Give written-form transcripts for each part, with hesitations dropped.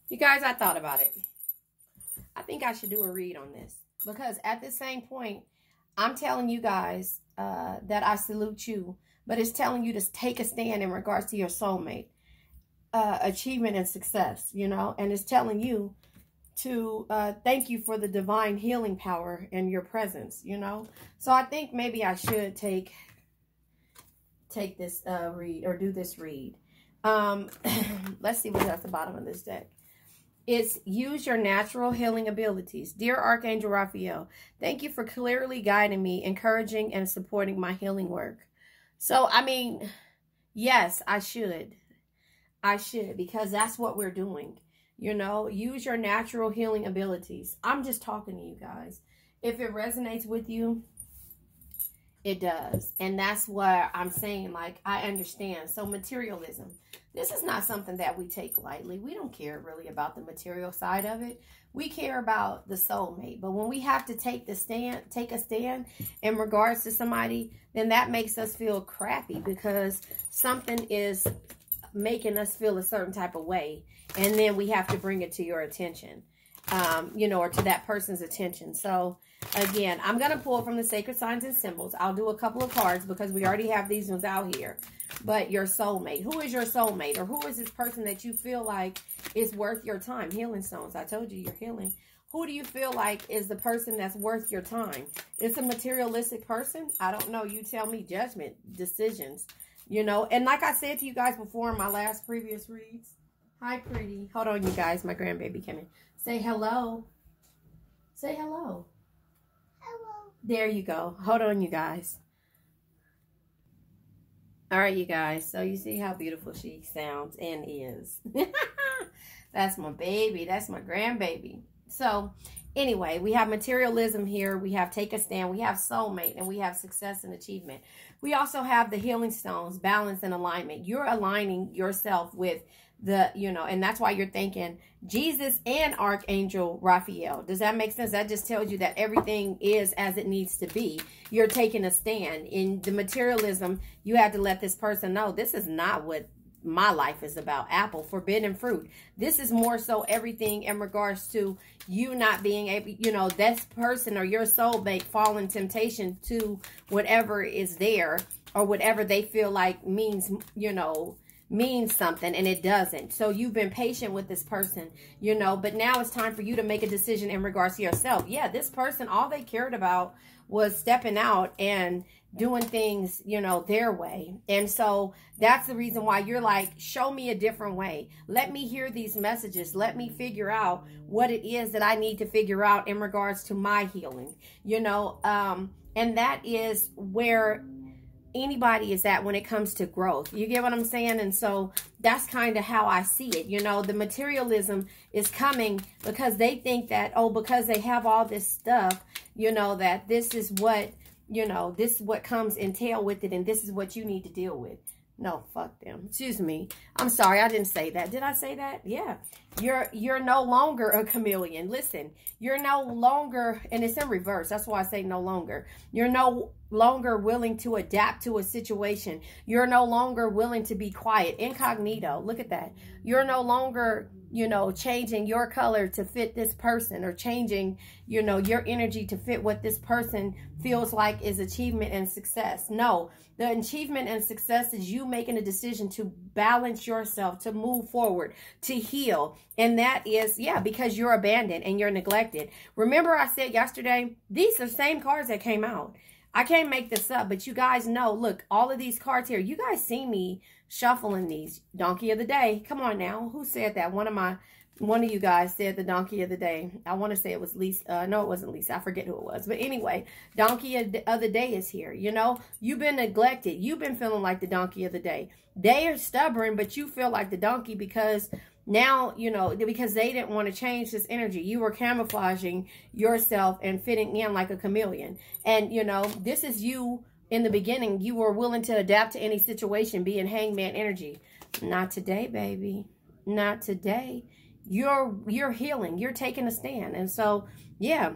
You guys, I thought about it. I think I should do a read on this. Because at the same point, I'm telling you guys that I salute you. But it's telling you to take a stand in regards to your soulmate. Achievement and success, you know. And it's telling you to thank you for the divine healing power in your presence, you know. So I think maybe I should take this read, or do this read. Let's see what's at the bottom of this deck. It's use your natural healing abilities. Dear Archangel Raphael, thank you for clearly guiding me, encouraging, and supporting my healing work. So, I mean, yes, I should. I should, because that's what we're doing. You know, use your natural healing abilities. I'm just talking to you guys. If it resonates with you, it does. And that's what I'm saying. Like, I understand. So materialism. This is not something that we take lightly. We don't care really about the material side of it. We care about the soulmate. But when we have to take a stand in regards to somebody, then that makes us feel crappy because something is making us feel a certain type of way. And then we have to bring it to your attention, you know, or to that person's attention. So again, I'm going to pull from the sacred signs and symbols. I'll do a couple of cards because we already have these ones out here. But your soulmate. Who is your soulmate? Or who is this person that you feel like is worth your time? Healing stones. I told you you're healing. Who do you feel like is the person that's worth your time? It's a materialistic person? I don't know. You tell me. Judgment. Decisions. You know. And like I said to you guys before in my last previous reads. Hi, pretty. Hold on, you guys. My grandbaby came in. Say hello. Say hello. Hello. There you go. Hold on, you guys. All right, you guys. So you see how beautiful she sounds and is. That's my baby. That's my grandbaby. So anyway, we have materialism here. We have take a stand. We have soulmate. And we have success and achievement. We also have the healing stones, balance and alignment. You're aligning yourself with the, you know, and that's why you're thinking Jesus and Archangel Raphael. Does that make sense? That just tells you that everything is as it needs to be. You're taking a stand. In the materialism, you had to let this person know this is not what my life is about. Apple, forbidden fruit. This is more so everything in regards to you not being able, you know, this person or your soulmate fall in temptation to whatever is there or whatever they feel like means, you know, means something, and it doesn't. So you've been patient with this person, you know, but now it's time for you to make a decision in regards to yourself. Yeah, this person, all they cared about was stepping out and doing things, you know, their way. And so that's the reason why you're like, show me a different way. Let me hear these messages. Let me figure out what it is that I need to figure out in regards to my healing, you know, and that is where anybody is at when it comes to growth. You get what I'm saying? And so that's kind of how I see it. You know, the materialism is coming because they think that, oh, because they have all this stuff, you know, that this is what, you know, this is what comes entail with it, and this is what you need to deal with. No, fuck them. Excuse me. I'm sorry, I didn't say that. Did I say that? Yeah. You're no longer a chameleon. Listen, you're no longer, and it's in reverse. That's why I say no longer. You're no longer willing to adapt to a situation. You're no longer willing to be quiet. Incognito. Look at that. You're no longer, you know, changing your color to fit this person, or changing, you know, your energy to fit what this person feels like is achievement and success. No, the achievement and success is you making a decision to balance yourself, to move forward, to heal. And that is, yeah, because you're abandoned and you're neglected. Remember I said yesterday, these are the same cards that came out. I can't make this up, but you guys know, look, all of these cards here, you guys see me shuffling these. Donkey of the day. Come on now. Who said that? One of you guys said the donkey of the day. I want to say it was Lisa. No, it wasn't Lisa. I forget who it was. But anyway, donkey of the day is here. You know, you've been neglected. You've been feeling like the donkey of the day. They are stubborn, but you feel like the donkey because now, you know, because they didn't want to change this energy. You were camouflaging yourself and fitting in like a chameleon. And, you know, this is you in the beginning. You were willing to adapt to any situation, being hangman energy. Not today, baby. Not today. You're healing. You're taking a stand. And so, yeah,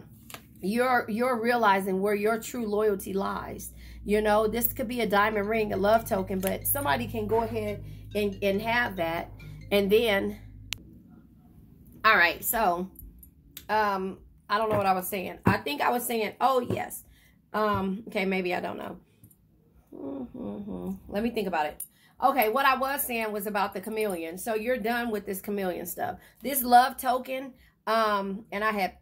you're realizing where your true loyalty lies. You know, this could be a diamond ring, a love token, but somebody can go ahead and have that. And then All right, so I don't know what I was saying. I think I was saying, oh yes. Okay, maybe I don't know. Let me think about it. Okay, what I was saying was about the chameleon. So you're done with this chameleon stuff. This love token, and I had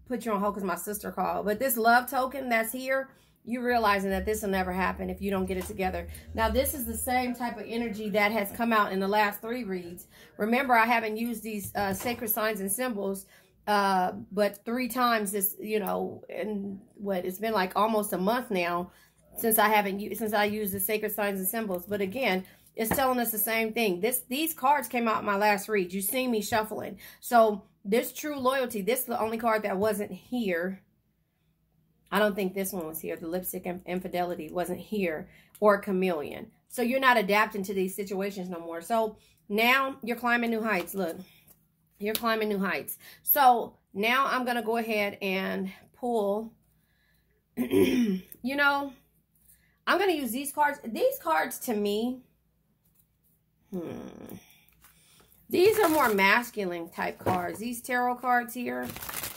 put you on hold because my sister called. But this love token that's here, you realizing that this will never happen if you don't get it together. Now, this is the same type of energy that has come out in the last 3 reads. Remember, I haven't used these sacred signs and symbols, but 3 times this, you know, and what, it's been like almost a month now since I used the sacred signs and symbols. But again, it's telling us the same thing. These cards came out in my last read. You seen me shuffling. So this true loyalty, this is the only card that wasn't here. I don't think this one was here. The lipstick infidelity wasn't here, or chameleon. So you're not adapting to these situations no more. So now you're climbing new heights. Look, you're climbing new heights. So now I'm going to go ahead and pull, you know, I'm going to use these cards. These cards to me, these are more masculine type cards. These tarot cards here.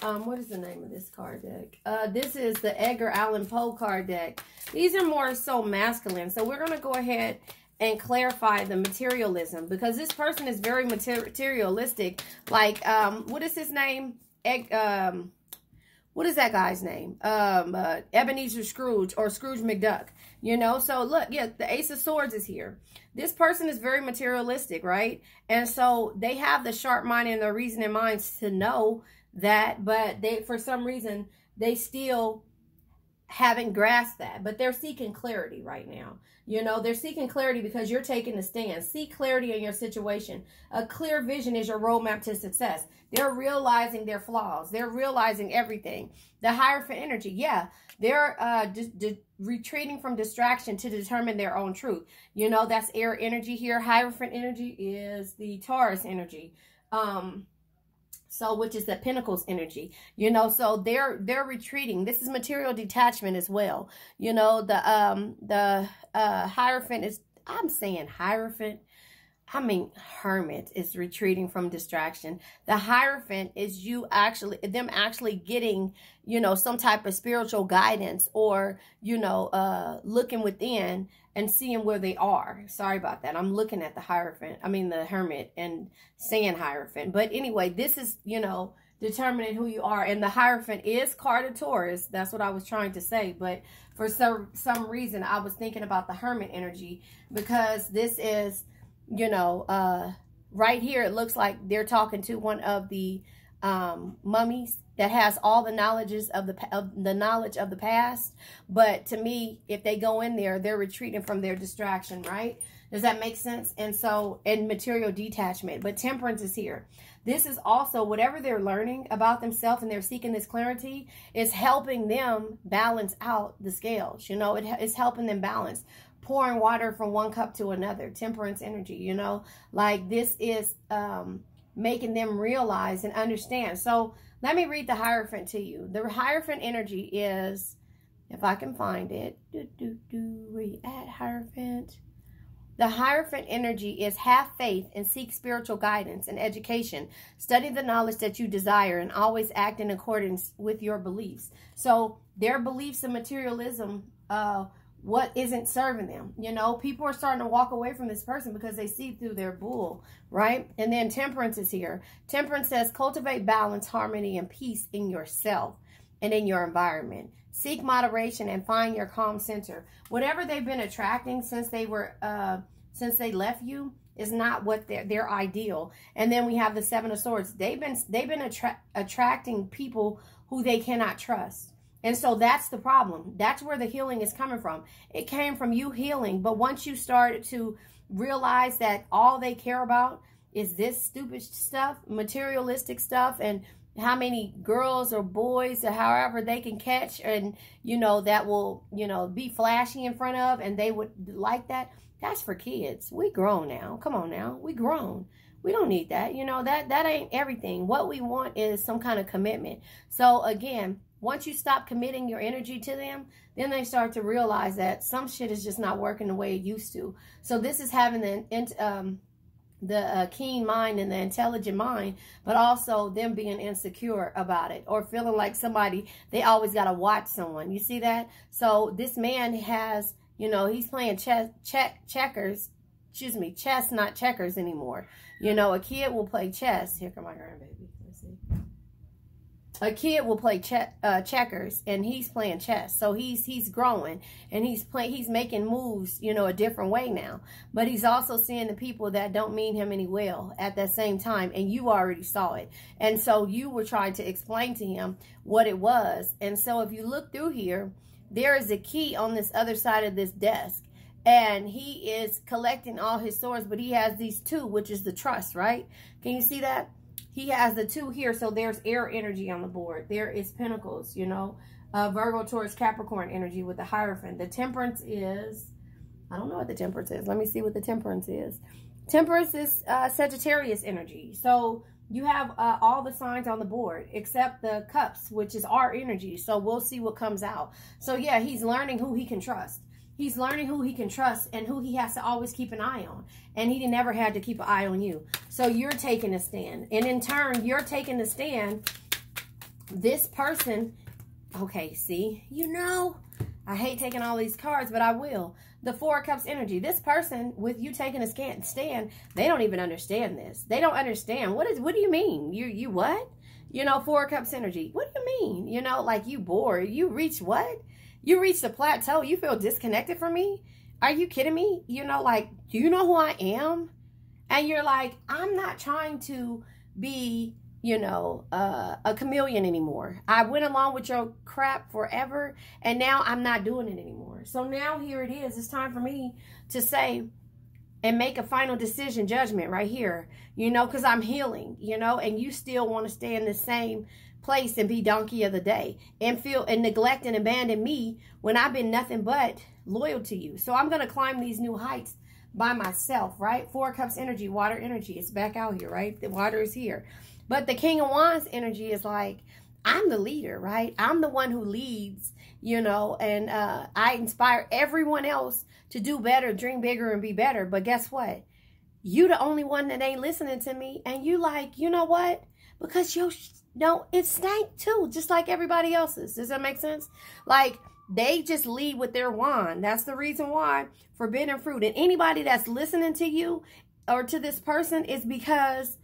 What is the name of this card deck? This is the Edgar Allan Poe card deck. These are more so masculine. So we're going to go ahead and clarify the materialism, because this person is very materialistic. Like, what is his name? What is that guy's name? Ebenezer Scrooge, or Scrooge McDuck. You know, so look, yeah, the Ace of Swords is here. This person is very materialistic, right? And so they have the sharp mind and the reasoning minds to know that, but they, for some reason, they still haven't grasped that. But they're seeking clarity right now. You know, they're seeking clarity because you're taking a stand. Seek clarity in your situation. A clear vision is your roadmap to success. They're realizing their flaws. They're realizing everything. The Hierophant energy, yeah, they're retreating from distraction to determine their own truth. You know, that's air energy here. Hierophant energy is the Taurus energy. So, which is the Pentacles energy, you know, so they're retreating. This is material detachment as well. You know, the Hierophant is, I'm saying Hierophant, I mean Hermit is retreating from distraction. The Hierophant is them actually getting, you know, some type of spiritual guidance, or, you know, looking within and seeing where they are. Sorry about that. I'm looking at the Hierophant, I mean the Hermit, and saying Hierophant. But anyway, this is, you know, determining who you are. And the Hierophant is card of Taurus. That's what I was trying to say. But for some reason, I was thinking about the Hermit energy, because this is, you know, right here, it looks like they're talking to one of the mummies that has all the knowledge of the past. But to me, if they go in there, they're retreating from their distraction, right? Does that make sense? And so, and material detachment. But Temperance is here. This is also whatever they're learning about themselves, and they're seeking this clarity, is helping them balance out the scales. You know, it's helping them balance. Pouring water from one cup to another. Temperance energy, you know, like this is making them realize and understand. So let me read the Hierophant to you. The Hierophant energy is, if I can find it, where you at, Hierophant? The Hierophant energy is have faith and seek spiritual guidance and education. Study the knowledge that you desire and always act in accordance with your beliefs. So their beliefs in materialism, what isn't serving them. You know, people are starting to walk away from this person because they see through their bull, right? And then Temperance is here. Temperance says, cultivate balance, harmony, and peace in yourself and in your environment. Seek moderation and find your calm center. Whatever they've been attracting since they left you is not what their ideal. And then we have the Seven of Swords. They've been attracting people who they cannot trust. And so that's the problem. That's where the healing is coming from. It came from you healing. But once you started to realize that all they care about is this stupid stuff, materialistic stuff, and how many girls or boys or however they can catch, and, you know, that will, you know, be flashy in front of, and they would like that. That's for kids. We grown now. Come on now. We grown. We don't need that. You know, that ain't everything. What we want is some kind of commitment. So again, once you stop committing your energy to them, then they start to realize that some shit is just not working the way it used to. So this is having the keen mind and the intelligent mind, but also them being insecure about it or feeling like somebody, they always got to watch someone. You see that? So this man has, you know, he's playing checkers, not checkers anymore. You know, a kid will play chess. Here come my grandbaby. Let's see. A kid will play checkers, and he's playing chess. So he's growing, and he's making moves, you know, a different way now. But he's also seeing the people that don't mean him any well at that same time, and you already saw it. And so you were trying to explain to him what it was. And so if you look through here, there is a key on this other side of this desk, and he is collecting all his swords, but he has these two, which is the trust, right? Can you see that? He has the two here, so there's air energy on the board. There is pentacles, you know, Virgo, Taurus, Capricorn energy with the Hierophant. The temperance is, I don't know what the temperance is. Let me see what the temperance is. Temperance is Sagittarius energy. So you have all the signs on the board except the cups, which is our energy. So we'll see what comes out. So yeah, he's learning who he can trust. He's learning who he can trust and who he has to always keep an eye on. And he never had to keep an eye on you. So you're taking a stand. And in turn, you're taking a stand. This person, okay, see, you know, I hate taking all these cards, but I will. The Four of Cups energy. This person, with you taking a stand, they don't even understand this. They don't understand. What do you mean? You what? You know, Four of Cups energy. What do you mean? You know, like you bored. You reach what? You reached a plateau. You feel disconnected from me? Are you kidding me? You know, like, do you know who I am? And you're like, I'm not trying to be, you know, a chameleon anymore. I went along with your crap forever, and now I'm not doing it anymore. So now here it is. It's time for me to say and make a final decision, judgment right here, you know, because I'm healing, you know, and you still want to stay in the same place and be donkey of the day and feel and neglect and abandon me when I've been nothing but loyal to you. So I'm going to climb these new heights by myself, right? Four of Cups energy, water energy. It's back out here, right? The water is here. But the King of Wands energy is like, I'm the leader, right? I'm the one who leads, you know, and I inspire everyone else to do better, dream bigger, and be better. But guess what? You the only one that ain't listening to me. And you like, you know what? Because no, it stank too, just like everybody else's. Does that make sense? Like, they just lead with their wand. That's the reason why forbidden fruit. And anybody that's listening to you or to this person is because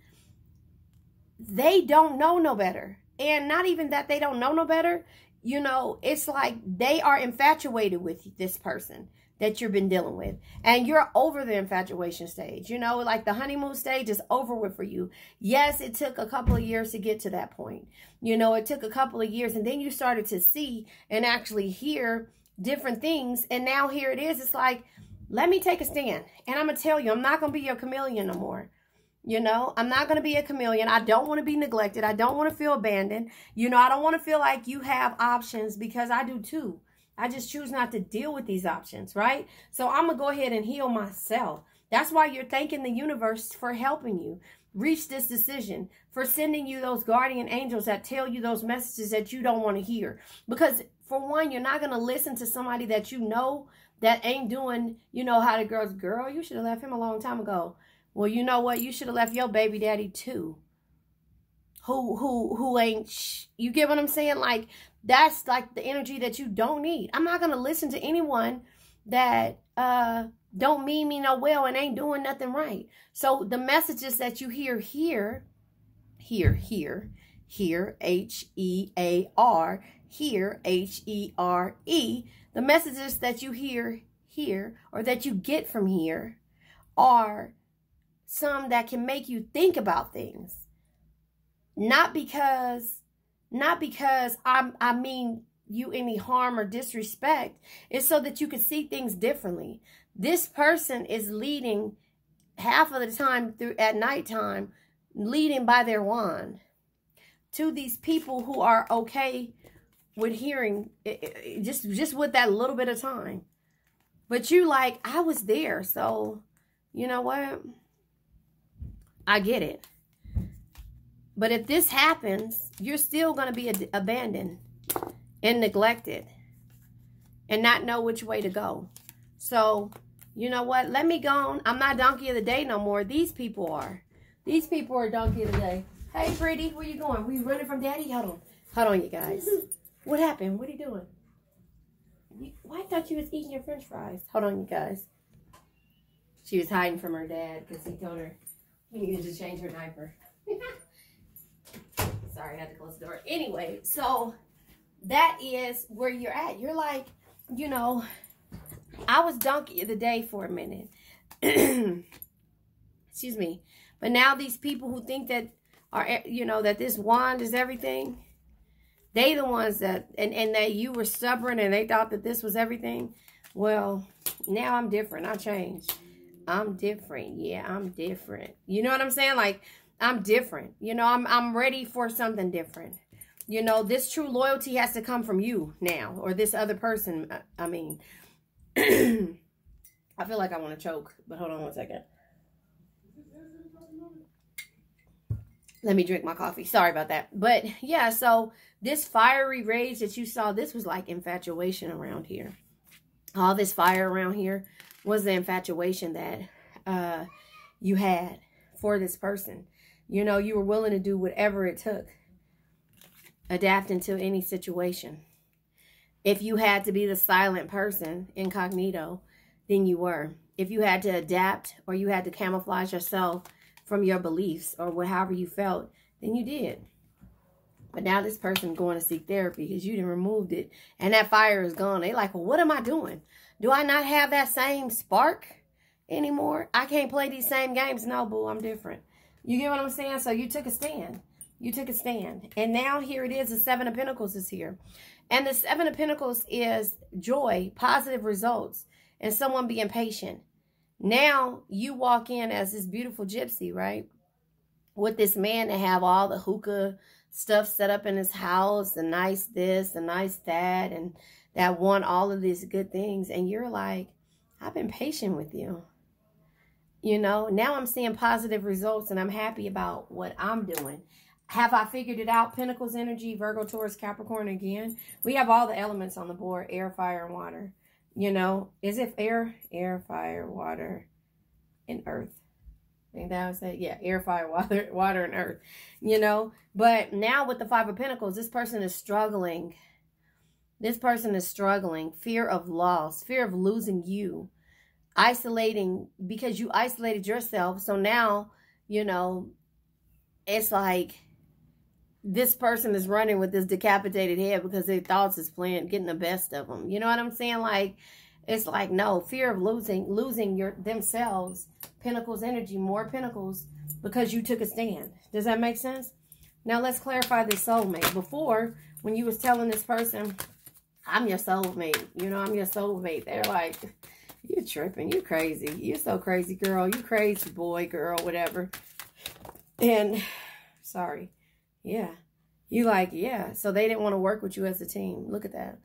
they don't know no better. And not even that they don't know no better. You know, it's like they are infatuated with this person that you've been dealing with. And you're over the infatuation stage. You know, like the honeymoon stage is over with for you. Yes, it took a couple of years to get to that point. You know, it took a couple of years. And then you started to see and actually hear different things. And now here it is. It's like, let me take a stand. And I'm going to tell you, I'm not going to be your chameleon no more. You know, I'm not going to be a chameleon. I don't want to be neglected. I don't want to feel abandoned. You know, I don't want to feel like you have options, because I do too. I just choose not to deal with these options, right? So I'm going to go ahead and heal myself. That's why you're thanking the universe for helping you reach this decision, for sending you those guardian angels that tell you those messages that you don't want to hear. Because for one, you're not going to listen to somebody that you know that ain't doing, you know how the girl, you should have left him a long time ago. Well, you know what? You should have left your baby daddy too. Who ain't, you get what I'm saying? Like, that's like the energy that you don't need. I'm not going to listen to anyone that don't mean me no well and ain't doing nothing right. So the messages that you hear here, H-E-A-R, here, H-E-R-E, the messages that you hear here or that you get from here are some that can make you think about things. Not because I mean you any harm or disrespect. It's so that you can see things differently. This person is leading half of the time through at nighttime, leading by their wand to these people who are okay with hearing just with that little bit of time. But you like, I was there, so you know what? I get it. But if this happens, you're still going to be abandoned and neglected and not know which way to go. So You know what? Let me go on. I'm not donkey of the day no more. These people are. These people are donkey of the day. Hey, pretty, where you going? We running from daddy? Hold on. Hold on, you guys. What happened? What are you doing? Why thought you was eating your french fries? Hold on, you guys. She was hiding from her dad because he told her he needed to change her diaper. Sorry, I had to close the door. Anyway, so that is where you're at. You're like, you know, I was donkey of the day for a minute. Excuse me. But now these people who think that are, you know, that this wand is everything, they the ones that, and that you were stubborn and they thought that this was everything. Well, now I'm different. I changed. I'm different. Yeah, I'm different. You know what I'm saying? Like, I'm different. You know, I'm ready for something different. You know, this true loyalty has to come from you now, or this other person. I mean, I feel like I want to choke, but hold on one second. Let me drink my coffee. Sorry about that. But yeah, so this fiery rage that you saw, this was like infatuation around here. All this fire around here was the infatuation that you had for this person. You know, you were willing to do whatever it took. Adapting to any situation. If you had to be the silent person, incognito, then you were. If you had to adapt or you had to camouflage yourself from your beliefs or however you felt, then you did. But now this person's going to seek therapy because you done removed it. And that fire is gone. They like, well, what am I doing? Do I not have that same spark anymore? I can't play these same games. No, boo, I'm different. You get what I'm saying? So you took a stand. You took a stand. And now here it is. The Seven of Pentacles is here. And the Seven of Pentacles is joy, positive results, and someone being patient. Now you walk in as this beautiful gypsy, right? With this man to have all the hookah stuff set up in his house, the nice this, the nice that, and that want all of these good things. And you're like, I've been patient with you. You know, now I'm seeing positive results and I'm happy about what I'm doing. Have I figured it out? Pentacles energy, Virgo, Taurus, Capricorn again. We have all the elements on the board, air, fire, and water. You know, is it air, fire, water, and earth? I think that would say, yeah, air, fire, water, and earth. You know, but now with the Five of Pentacles, this person is struggling. This person is struggling. Fear of loss, fear of losing you. Isolating, because you isolated yourself. So now, you know, it's like this person is running with this decapitated head because their thoughts is playing, getting the best of them. You know what I'm saying? Like, it's like, no, fear of losing themselves. Pentacles energy, more pentacles, because you took a stand. Does that make sense? Now let's clarify this soulmate. Before, when you was telling this person, I'm your soulmate, you know, I'm your soulmate, they're like, you're tripping, you're crazy, you're so crazy, girl, you crazy boy, girl, whatever. And sorry, yeah, you like, yeah. So they didn't want to work with you as a team. Look at that.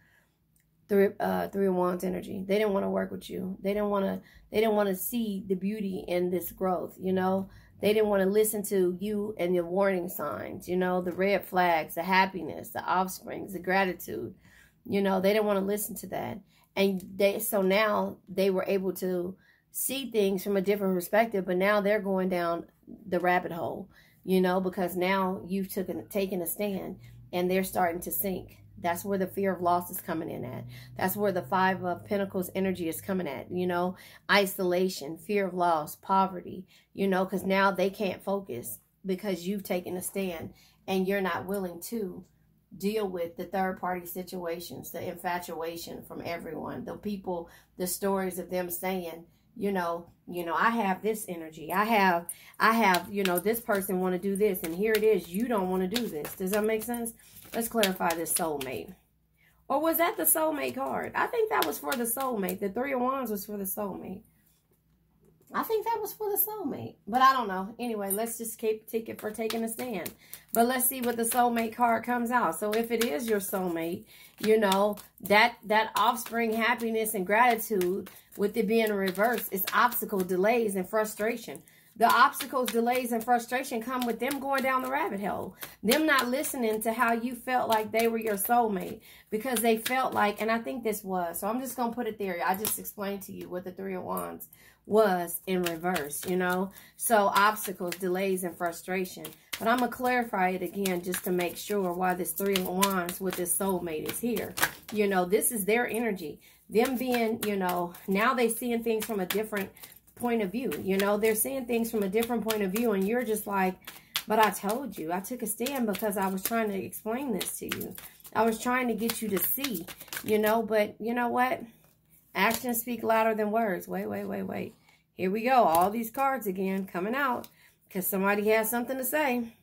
Three of Wands energy. They didn't want to work with you. They didn't want to see the beauty in this growth, you know. They didn't want to listen to you and your warning signs, you know, the red flags, the happiness, the offsprings, the gratitude. You know, they didn't want to listen to that. And so now they were able to see things from a different perspective, but now they're going down the rabbit hole, you know, because now you've taken a stand and they're starting to sink. That's where the fear of loss is coming in at. That's where the Five of Pentacles energy is coming at, you know, isolation, fear of loss, poverty, you know, because now they can't focus because you've taken a stand and you're not willing to deal with the third-party situations, the infatuation from everyone, the people, the stories of them saying, you know, I have this energy. I have, you know, this person want to do this, and here it is. You don't want to do this. Does that make sense? Let's clarify this soulmate. Or was that the soulmate card? I think that was for the soulmate. The Three of Wands was for the soulmate. I think that was for the soulmate. But I don't know. Anyway, let's just keep taking for taking a stand. But let's see what the soulmate card comes out. So if it is your soulmate, you know, that offspring happiness and gratitude, with it being in reverse, is obstacle, delays, and frustration. The obstacles, delays, and frustration come with them going down the rabbit hole. Them not listening to how you felt like they were your soulmate. Because they felt like, and I think this was, so I'm just going to put it there. I just explained to you what the Three of Wands was in reverse, you know. So obstacles, delays, and frustration. But I'm going to clarify it again just to make sure why this Three of Wands with this soulmate is here. You know, this is their energy. Them being, you know, now they seeing things from a different point of view. You know, they're seeing things from a different point of view, and you're just like, but I told you. I took a stand because I was trying to explain this to you. I was trying to get you to see, you know, but you know what? Actions speak louder than words. Wait. Here we go. All these cards again coming out because somebody has something to say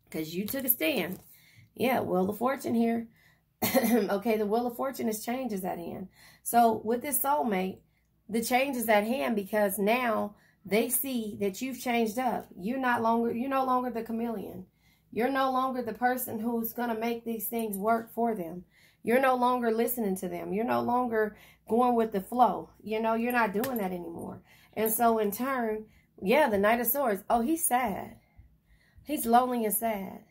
because you took a stand. Yeah, Wheel of Fortune here. Okay, the Wheel of Fortune is changes at hand. So with this soulmate, the change is at hand because now they see that you've changed up. You're no longer the chameleon. You're no longer the person who's going to make these things work for them. You're no longer listening to them. You're no longer going with the flow. You know, you're not doing that anymore. And so in turn, yeah, the Knight of Swords. Oh, he's sad. He's lonely and sad.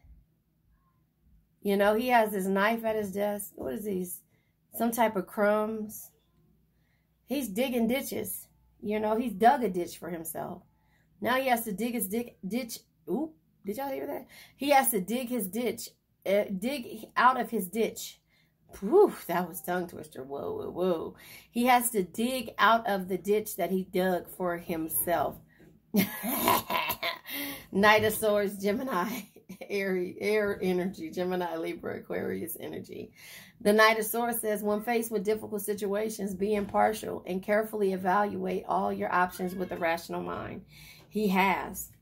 You know, he has this knife at his desk. What is these? Some type of crumbs. He's digging ditches. You know, he's dug a ditch for himself. Now he has to dig his ditch. Oop, did y'all hear that? He has to dig his ditch. Dig out of his ditch. Whew, that was tongue twister. Whoa. He has to dig out of the ditch that he dug for himself. Knight of Swords, Gemini, air energy, Gemini, Libra, Aquarius energy. The Knight of Swords says, when faced with difficult situations, be impartial and carefully evaluate all your options with a rational mind. He has.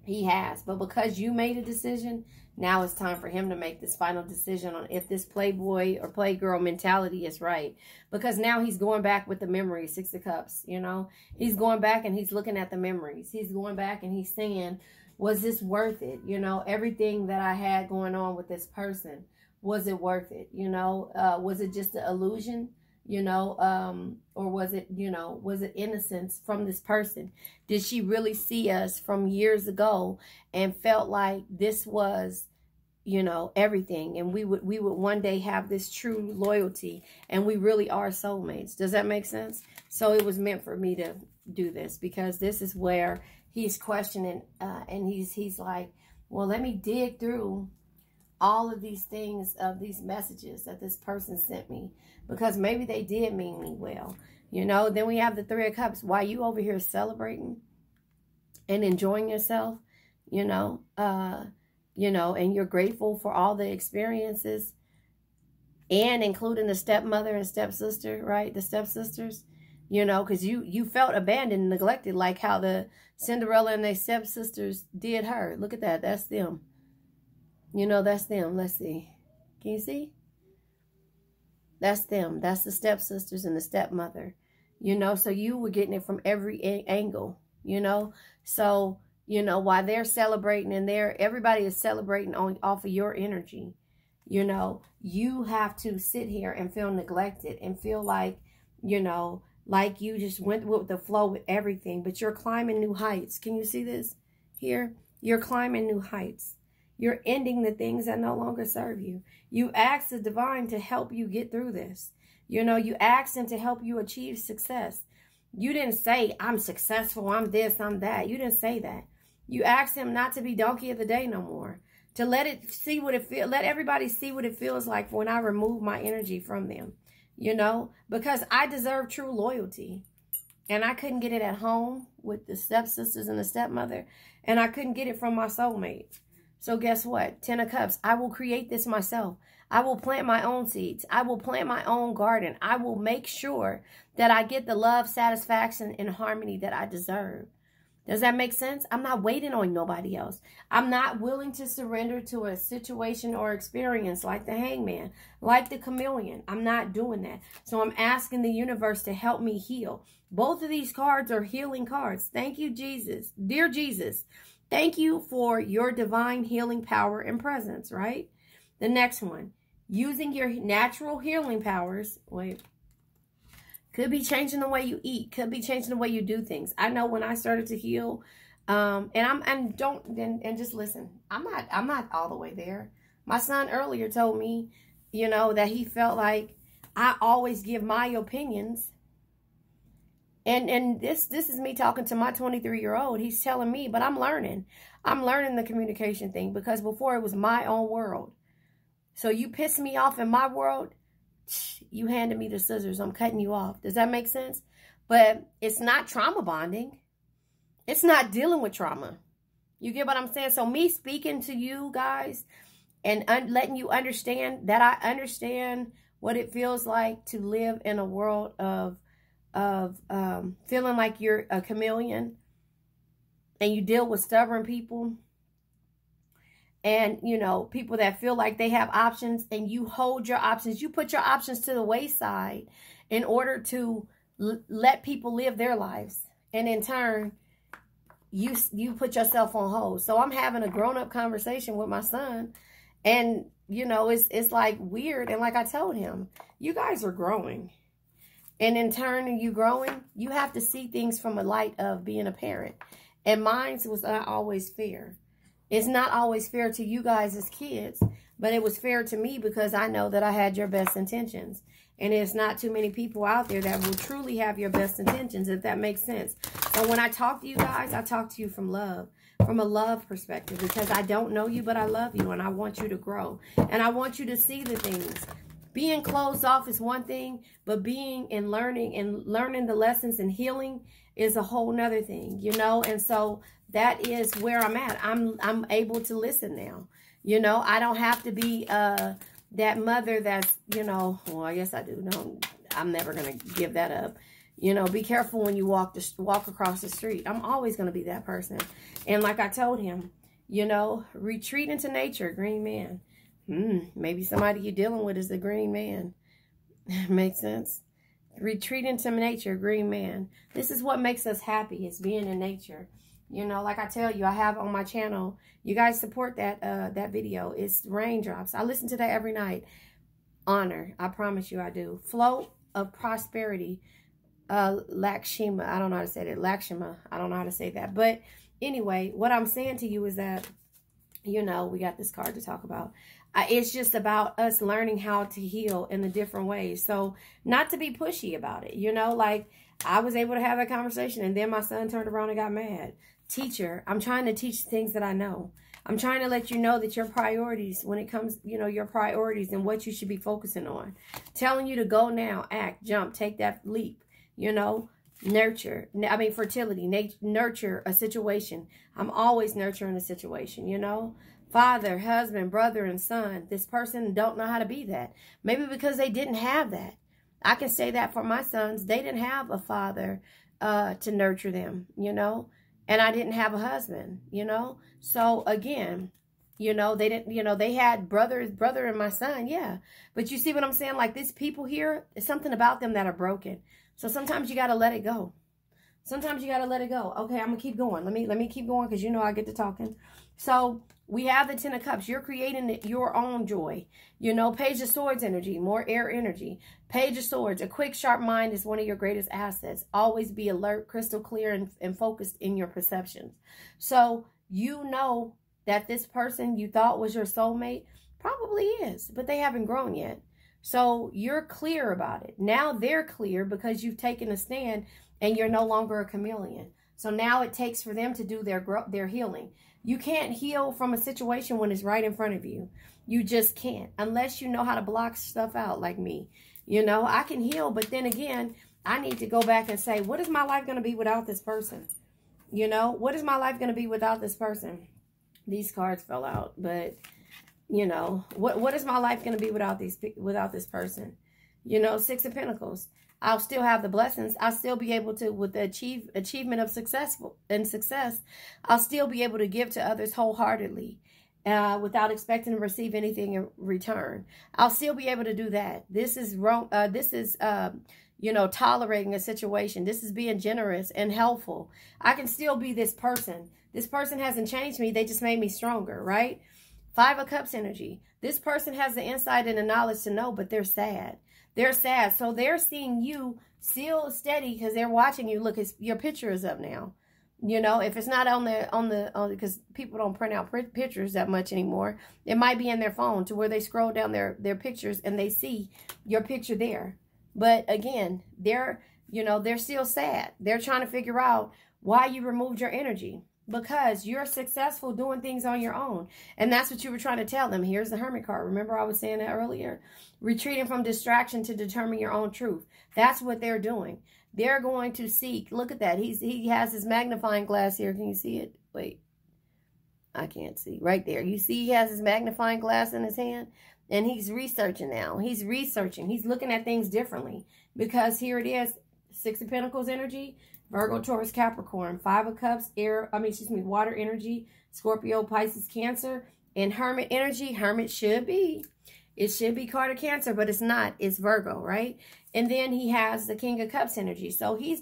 But because you made a decision, now it's time for him to make this final decision on if this playboy or playgirl mentality is right. Because now he's going back with the memories, Six of Cups, you know. He's going back and he's looking at the memories. He's going back and he's saying, was this worth it? You know, everything that I had going on with this person, was it worth it? You know, was it just an illusion? You know, or was it, you know, was it innocence from this person? Did she really see us from years ago and felt like this was, you know, everything, and we would one day have this true loyalty, and we really are soulmates? Does that make sense? So it was meant for me to do this because this is where he's questioning, and he's like, well, let me dig through all of these things, of these messages that this person sent me, because maybe they did mean me well, you know. Then we have the Three of Cups. Why you over here celebrating and enjoying yourself, you know, and you're grateful for all the experiences, and including the stepmother and stepsister, right? The stepsisters, you know, because you felt abandoned and neglected, like how the Cinderella and their stepsisters did her. Look at that. That's them. You know, that's them. Let's see. Can you see? That's them. That's the stepsisters and the stepmother. You know, so you were getting it from every angle, you know. So, you know, while they're celebrating and everybody is celebrating off of your energy, you know, you have to sit here and feel neglected and feel like, you know, like you just went with the flow with everything, but you're climbing new heights. Can you see this here? You're climbing new heights. You're ending the things that no longer serve you. You asked the divine to help you get through this. You know, you asked him to help you achieve success. You didn't say, I'm successful, I'm this, I'm that. You didn't say that. You asked him not to be donkey of the day no more. To let everybody see what it feels like when I remove my energy from them. You know, because I deserve true loyalty. And I couldn't get it at home with the stepsisters and the stepmother. And I couldn't get it from my soulmate. So guess what? 10 of Cups. I will create this myself. I will plant my own seeds. I will plant my own garden. I will make sure that I get the love, satisfaction, and harmony that I deserve. Does that make sense? I'm not waiting on nobody else. I'm not willing to surrender to a situation or experience like the Hangman, like the Chameleon. I'm not doing that. So I'm asking the universe to help me heal. Both of these cards are healing cards. Thank you, Jesus. Dear Jesus, thank you for your divine healing power and presence, right? The next one, using your natural healing powers. Could be changing the way you eat. Could be changing the way you do things. I know when I started to heal, And just listen. I'm not all the way there. My son earlier told me, you know, that he felt like I always give my opinions. And this is me talking to my 23-year-old. He's telling me, but I'm learning. I'm learning the communication thing, because before it was my own world. So you piss me off in my world, you handed me the scissors. I'm cutting you off. Does that make sense? But it's not trauma bonding. It's not dealing with trauma. You get what I'm saying? So me speaking to you guys and letting you understand that I understand what it feels like to live in a world of feeling like you're a chameleon and you deal with stubborn people and, you know, people that feel like they have options, and you hold your options. You put your options to the wayside in order to let people live their lives. And in turn, you put yourself on hold. So I'm having a grown-up conversation with my son, and, you know, it's like weird. And like I told him, you guys are growing. And in turn, you growing, you have to see things from a light of being a parent. And mine was not always fair. It's not always fair to you guys as kids, but it was fair to me because I know that I had your best intentions. And there's not too many people out there that will truly have your best intentions, if that makes sense. So when I talk to you guys, I talk to you from love, from a love perspective, because I don't know you, but I love you, and I want you to grow. And I want you to see the things. Being closed off is one thing, but being and learning the lessons and healing is a whole nother thing, you know? And so that is where I'm at. I'm able to listen now. You know, I don't have to be that mother that's, you know, well, I guess I do. No, I'm never going to give that up. You know, be careful when you walk across the street. I'm always going to be that person. And like I told him, you know, retreat into nature, green man. Maybe somebody you're dealing with is the green man. Makes sense? Retreat into nature, green man. This is what makes us happy, is being in nature. You know, like I tell you, I have on my channel, you guys support that video. It's raindrops. I listen to that every night. Honor. I promise you I do. Flow of prosperity. Lakshma. I don't know how to say that. Lakshma. I don't know how to say that. But anyway, what I'm saying to you is that, you know, we got this card to talk about. It's just about us learning how to heal in the different ways. So not to be pushy about it. You know, like I was able to have that conversation, and then my son turned around and got mad. Teacher, I'm trying to teach things that I know. I'm trying to let you know that your priorities, when it comes, you know, your priorities and what you should be focusing on. Telling you to go now, act, jump, take that leap, you know, nurture. I mean, fertility, nurture a situation. I'm always nurturing a situation, you know. Father, husband, brother, and son. This person don't know how to be that. Maybe because they didn't have that. I can say that for my sons. They didn't have a father to nurture them, you know. And I didn't have a husband, you know. So again, you know, they didn't, you know, they had brother and my son, yeah. But you see what I'm saying? Like, these people here, there's something about them that are broken. So sometimes you got to let it go. Sometimes you got to let it go. Okay, I'm going to keep going. Let me keep going, because you know I get to talking. So we have the Ten of Cups. You're creating your own joy. You know, Page of Swords energy, more air energy. Page of Swords, a quick, sharp mind is one of your greatest assets. Always be alert, crystal clear, and focused in your perceptions. So you know that this person you thought was your soulmate probably is, but they haven't grown yet. So you're clear about it. Now they're clear because you've taken a stand and you're no longer a chameleon. So now it takes for them to do their healing. You can't heal from a situation when it's right in front of you. You just can't, unless you know how to block stuff out like me. You know, I can heal, but then again, I need to go back and say, what is my life going to be without this person? You know, what is my life going to be without this person? These cards fell out, but you know, what is my life going to be without this person? You know, Six of Pentacles. I'll still have the blessings. I'll still be able to, with the achievement of success, I'll still be able to give to others wholeheartedly without expecting to receive anything in return. I'll still be able to do that. This is wrong. This is, you know, tolerating a situation. This is being generous and helpful. I can still be this person. This person hasn't changed me. They just made me stronger, right? Five of Cups energy. This person has the insight and the knowledge to know, but they're sad. They're sad. So they're seeing you still steady because they're watching you. Look, your picture is up now. You know, if it's not on because people don't print out pictures that much anymore. It might be in their phone to where they scroll down their pictures and they see your picture there. But again, they're still sad. They're trying to figure out why you removed your energy, because you're successful doing things on your own. And that's what you were trying to tell them. Here's the Hermit card. Remember I was saying that earlier? Retreating from distraction to determine your own truth. That's what they're doing. They're going to seek. Look at that. He has his magnifying glass here. Can you see it? Wait. I can't see. Right there. You see he has his magnifying glass in his hand? And he's researching now. He's researching. He's looking at things differently. Because here it is. Six of Pentacles energy. Virgo, Taurus, Capricorn. Five of Cups. Water energy. Scorpio, Pisces, Cancer. And Hermit energy. Hermit should be. It should be card of Cancer, but it's not. It's Virgo, right? And then he has the King of Cups energy. So he's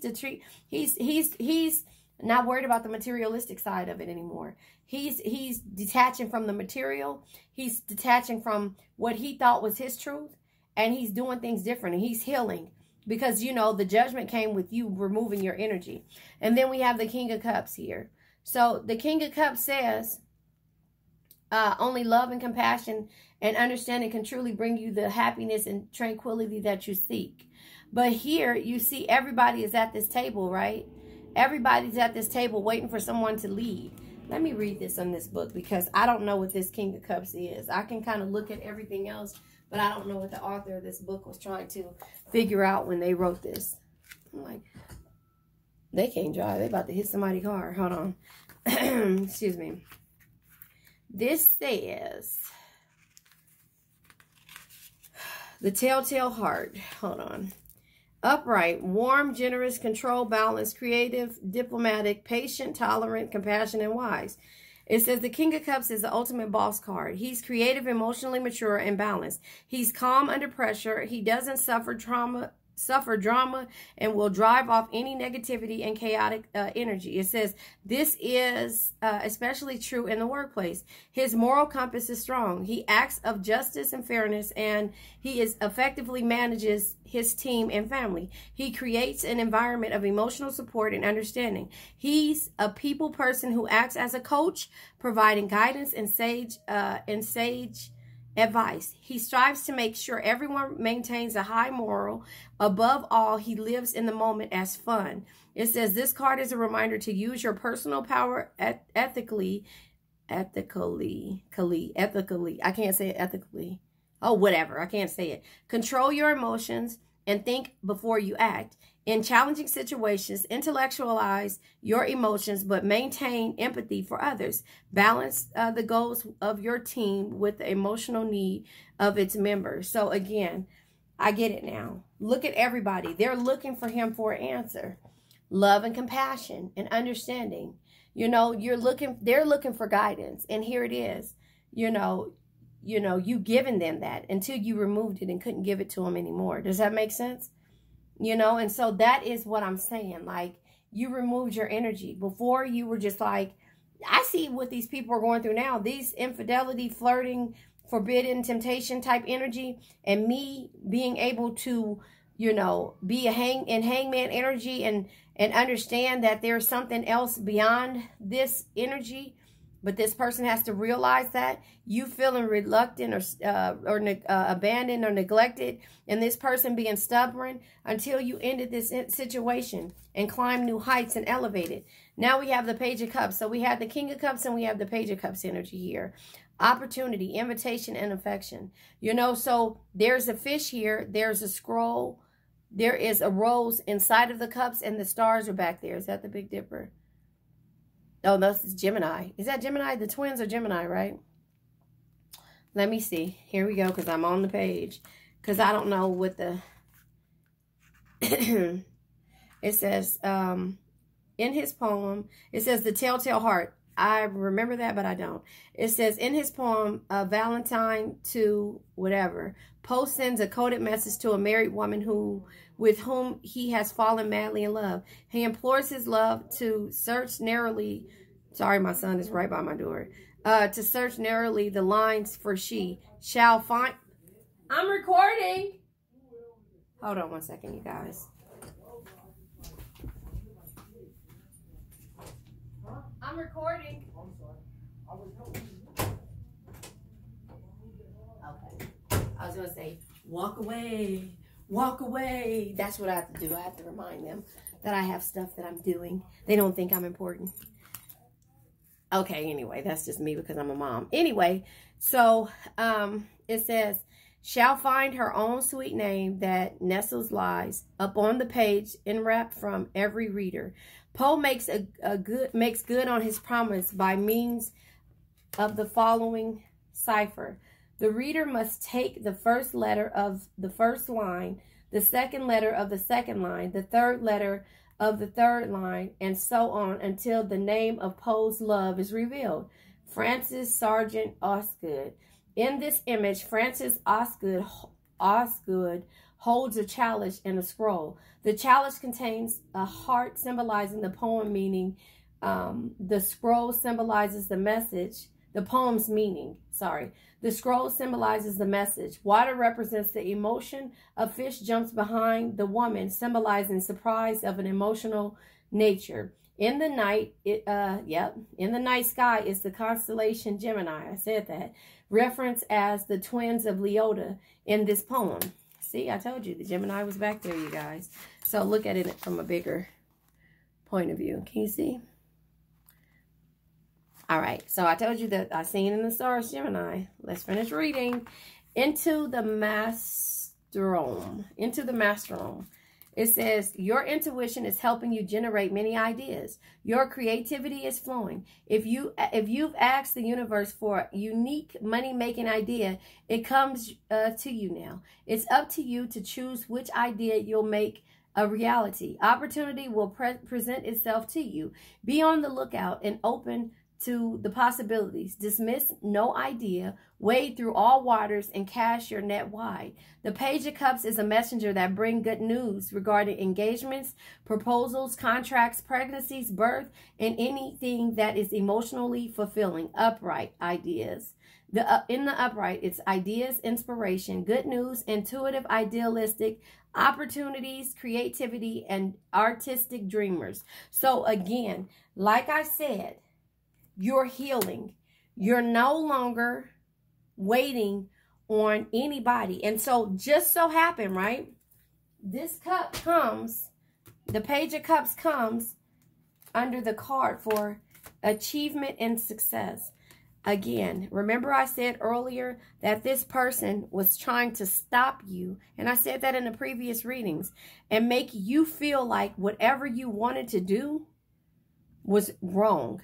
not worried about the materialistic side of it anymore. He's detaching from the material. He's detaching from what he thought was his truth, and he's doing things different, and he's healing, because the judgment came with you removing your energy. And then we have the King of Cups here. So the King of Cups says, only love and compassion and understanding can truly bring you the happiness and tranquility that you seek. But here you see everybody is at this table, right? Everybody's at this table waiting for someone to lead. Let me read this on this book, because I don't know what this King of Cups is. I can kind of look at everything else, but I don't know what the author of this book was trying to figure out when they wrote this. I'm like, they can't drive. They about to hit somebody's car. Hold on. Excuse me. This says, the Telltale Heart. Hold on. Upright, warm, generous, control, balanced, creative, diplomatic, patient, tolerant, compassionate, and wise. It says the King of Cups is the ultimate boss card. He's creative, emotionally mature, and balanced. He's calm under pressure. He doesn't suffer drama, and will drive off any negativity and chaotic energy. It says this is especially true in the workplace. His moral compass is strong. He acts of justice and fairness, and he effectively manages his team and family. He creates an environment of emotional support and understanding. He's a people person who acts as a coach, providing guidance and sage advice. He strives to make sure everyone maintains a high moral. Above all, he lives in the moment as fun. It says this card is a reminder to use your personal power ethically. I can't say it ethically. Oh, whatever. I can't say it. Control your emotions and think before you act. In challenging situations, intellectualize your emotions, but maintain empathy for others. Balance the goals of your team with the emotional need of its members. So again, I get it now. Look at everybody. They're looking for him for an answer. Love and compassion and understanding. They're looking for guidance. And here it is. You giving them that until you removed it and couldn't give it to them anymore. Does that make sense? And so that is what I'm saying. Like, you removed your energy. Before, you were just like, I see what these people are going through now. These infidelity, flirting, forbidden, temptation type energy, and me being able to, be in hangman energy and understand that there's something else beyond this energy. But this person has to realize that. You feeling reluctant or abandoned or neglected, and this person being stubborn until you ended this situation and climbed new heights and elevated. Now we have the Page of Cups. So we have the King of Cups and we have the Page of Cups energy here. Opportunity, invitation, and affection. So there's a fish here. There's a scroll. There is a rose inside of the cups, and the stars are back there. Is that the Big Dipper? Oh, that's Gemini. Is that Gemini? The twins are Gemini, right? Let me see. Here we go, because I'm on the page. Because I don't know what the... It says, in his poem, it says the Telltale Heart. I remember that, but I don't. It says, in his poem, Valentine to whatever, Poe sends a coded message to a married woman with whom he has fallen madly in love. He implores his love to search narrowly. Sorry, my son is right by my door. To search narrowly the lines, for she shall find. I'm recording. Hold on one second, you guys. I'm recording. I'm sorry. I was helping you. Okay. I was going to say, walk away. Walk away. That's what I have to do. I have to remind them that I have stuff that I'm doing. They don't think I'm important. Okay, anyway, that's just me because I'm a mom. Anyway, so it says, shall find her own sweet name that nestles lies up on the page, enwrapped from every reader. Poe makes good on his promise by means of the following cipher. The reader must take the first letter of the first line, the second letter of the second line, the third letter of the third line, and so on until the name of Poe's love is revealed. Francis Sargent Osgood. In this image, Francis Osgood holds a chalice and a scroll. The chalice contains a heart symbolizing the poem meaning. The scroll symbolizes the message, the poem's meaning. Sorry. The scroll symbolizes the message. Water represents the emotion. A fish jumps behind the woman, symbolizing surprise of an emotional nature. In the night, in the night sky is the constellation Gemini. I said that. Referenced as the twins of Leota in this poem. See, I told you the Gemini was back there, you guys. So look at it from a bigger point of view. Can you see? All right, so I told you that I seen in the stars Gemini. Let's finish reading. Into the Masterom. It says, your intuition is helping you generate many ideas. Your creativity is flowing. If you've asked the universe for a unique money-making idea, it comes to you now. It's up to you to choose which idea you'll make a reality. Opportunity will present itself to you. Be on the lookout and open to the possibilities. Dismiss no idea. Wade through all waters and cast your net wide. The Page of Cups is a messenger that brings good news regarding engagements, proposals, contracts, pregnancies, birth, and anything that is emotionally fulfilling. Upright ideas. In the upright, it's ideas, inspiration, good news, intuitive, idealistic, opportunities, creativity, and artistic dreamers. So again, like I said, you're healing. You're no longer waiting on anybody. And so just so happened, right? This cup comes, the Page of Cups comes under the card for achievement and success. Again, remember I said earlier that this person was trying to stop you, and I said that in the previous readings, and make you feel like whatever you wanted to do was wrong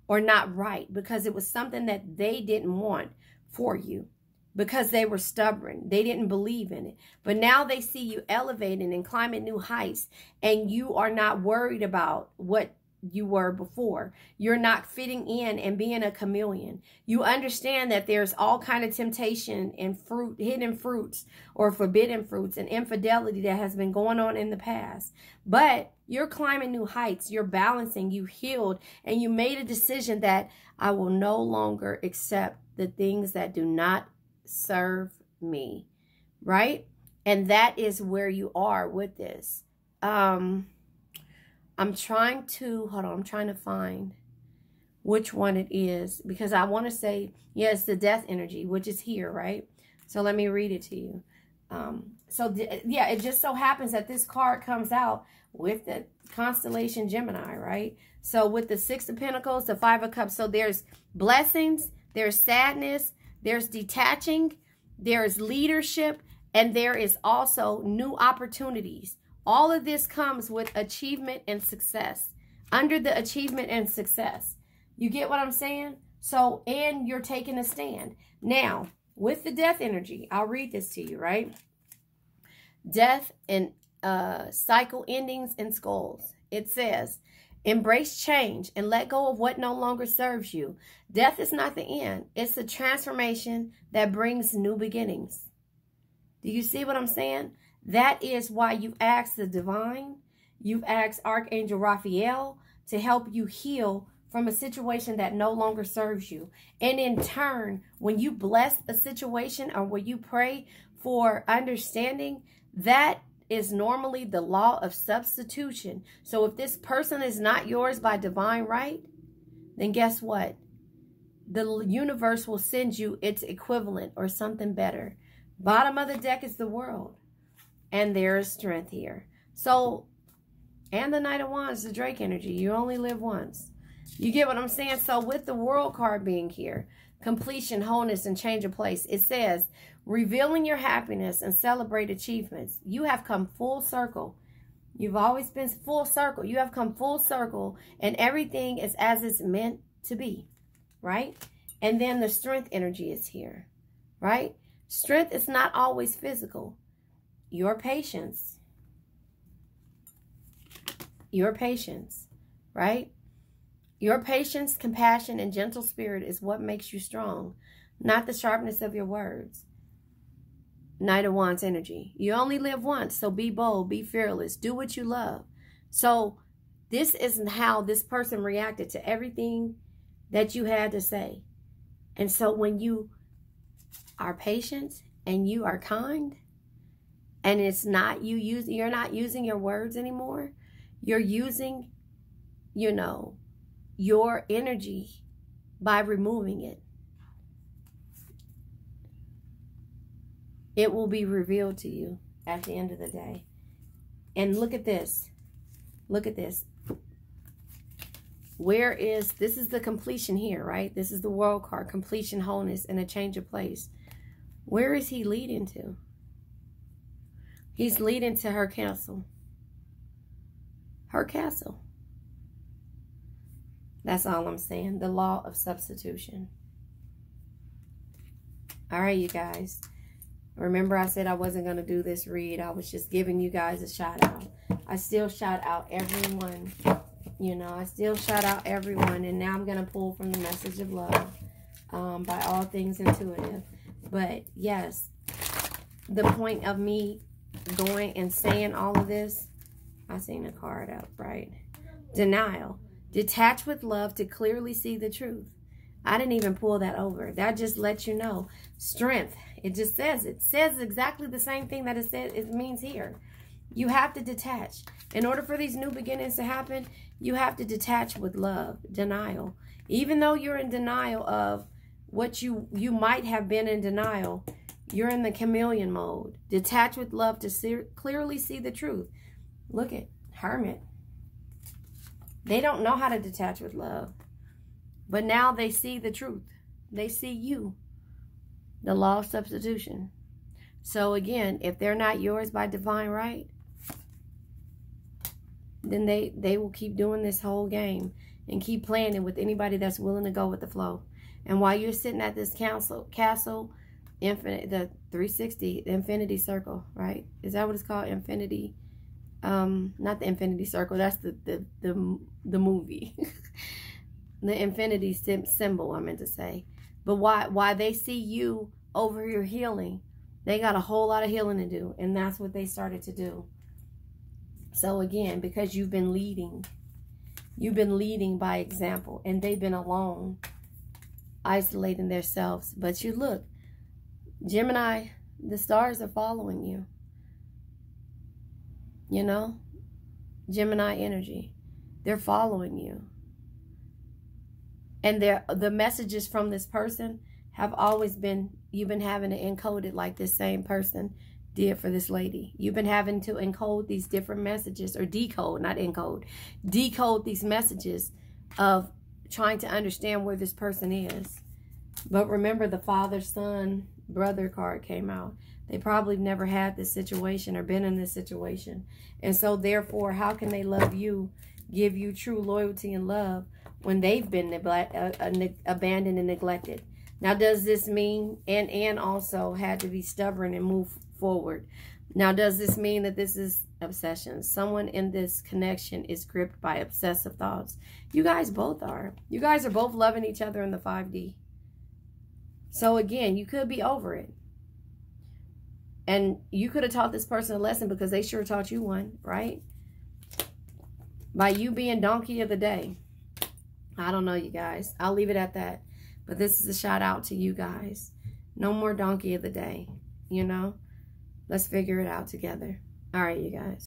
or not right, because it was something that they didn't want for you, because they were stubborn. They didn't believe in it. But now they see you elevating and climbing new heights, and you are not worried about what you were before. You're not fitting in and being a chameleon. You understand that there's all kind of temptation and hidden fruits or forbidden fruits and infidelity that has been going on in the past. But you're climbing new heights. You're balancing. You healed, and you made a decision that I will no longer accept the things that do not serve me, right? And that is where you are with this. I'm trying to find which one it is, because I want to say, yeah, it's the death energy, which is here, right? So let me read it to you. Yeah, it just so happens that this card comes out with the constellation Gemini, right? So with the Six of Pentacles, the Five of Cups, so there's blessings, there's sadness, there's detaching, there's leadership, and there is also new opportunities. All of this comes with achievement and success. Under the achievement and success. You get what I'm saying? So, and you're taking a stand. Now, with the death energy, I'll read this to you, right? Death and cycle endings and skulls. It says, embrace change and let go of what no longer serves you. Death is not the end. It's the transformation that brings new beginnings. Do you see what I'm saying? That is why you've asked the divine, you've asked Archangel Raphael to help you heal from a situation that no longer serves you. And in turn, when you bless a situation or when you pray for understanding, that is normally the law of substitution. So if this person is not yours by divine right, then guess what? The universe will send you its equivalent or something better. Bottom of the deck is the World. And there is strength here. So, and the Knight of Wands, the Drake energy. You only live once. You get what I'm saying? So with the World card being here, completion, wholeness, and change of place, it says, revealing your happiness and celebrate achievements. You have come full circle. You've always been full circle. You have come full circle, and everything is as it's meant to be, right? And then the strength energy is here, right? Strength is not always physical. Your patience, right? Your patience, compassion, and gentle spirit is what makes you strong, not the sharpness of your words. Knight of Wands energy. You only live once, so be bold, be fearless, do what you love. So this isn't how this person reacted to everything that you had to say. And so when you are patient and you are kind, and it's not you're not using your words anymore, you're using, you know, your energy by removing it. It will be revealed to you at the end of the day. And look at this. Look at this. This is the completion here, right? This is the World card, completion, wholeness, and a change of place. Where is he leading to? He's leading to her castle. Her castle. That's all I'm saying. The law of substitution. All right, you guys. Remember I said I wasn't going to do this read. I was just giving you guys a shout out. I still shout out everyone. You know, I still shout out everyone. And now I'm going to pull from the message of love. By All Things Intuitive. But yes, the point of me going and saying all of this, I seen a card up, right? Denial. Detach with love to clearly see the truth. I didn't even pull that over. That just lets you know. Strength. It just says it. It says exactly the same thing that it means here. You have to detach. In order for these new beginnings to happen, you have to detach with love. Denial. Even though you're in denial of what you might have been in denial, you're in the chameleon mode. Detach with love to clearly see the truth. Look at Hermit. They don't know how to detach with love. But now they see the truth. They see you. The law of substitution. So again, if they're not yours by divine right, then they will keep doing this whole game and keep playing it with anybody that's willing to go with the flow. And while you're sitting at this castle, infinite, the 360, the infinity circle, right? Is that what it's called? Infinity. Not the infinity circle. That's the movie. The infinity symbol, I meant to say. But why they see you over your healing, they got a whole lot of healing to do. And that's what they started to do. So again, because you've been leading by example. And they've been alone, isolating themselves. But you look, Gemini, the stars are following you. You know? Gemini energy. They're following you. And the messages from this person have always been, you've been having to encode it like this same person did for this lady. You've been having to encode these different messages, or decode, not encode. Decode these messages of trying to understand where this person is. But remember, the father, son, brother card came out. They probably never had this situation or been in this situation. And so therefore, how can they love you, give you true loyalty and love when they've been abandoned and neglected? Now, does this mean, and also had to be stubborn and move forward. Now, does this mean that this is obsession? Someone in this connection is gripped by obsessive thoughts. You guys both are. You guys are both loving each other in the 5D. So again, you could be over it. And you could have taught this person a lesson, because they sure taught you one, right? By you being donkey of the day. I don't know, you guys. I'll leave it at that. But this is a shout out to you guys. No more donkey of the day, you know? Let's figure it out together. All right, you guys.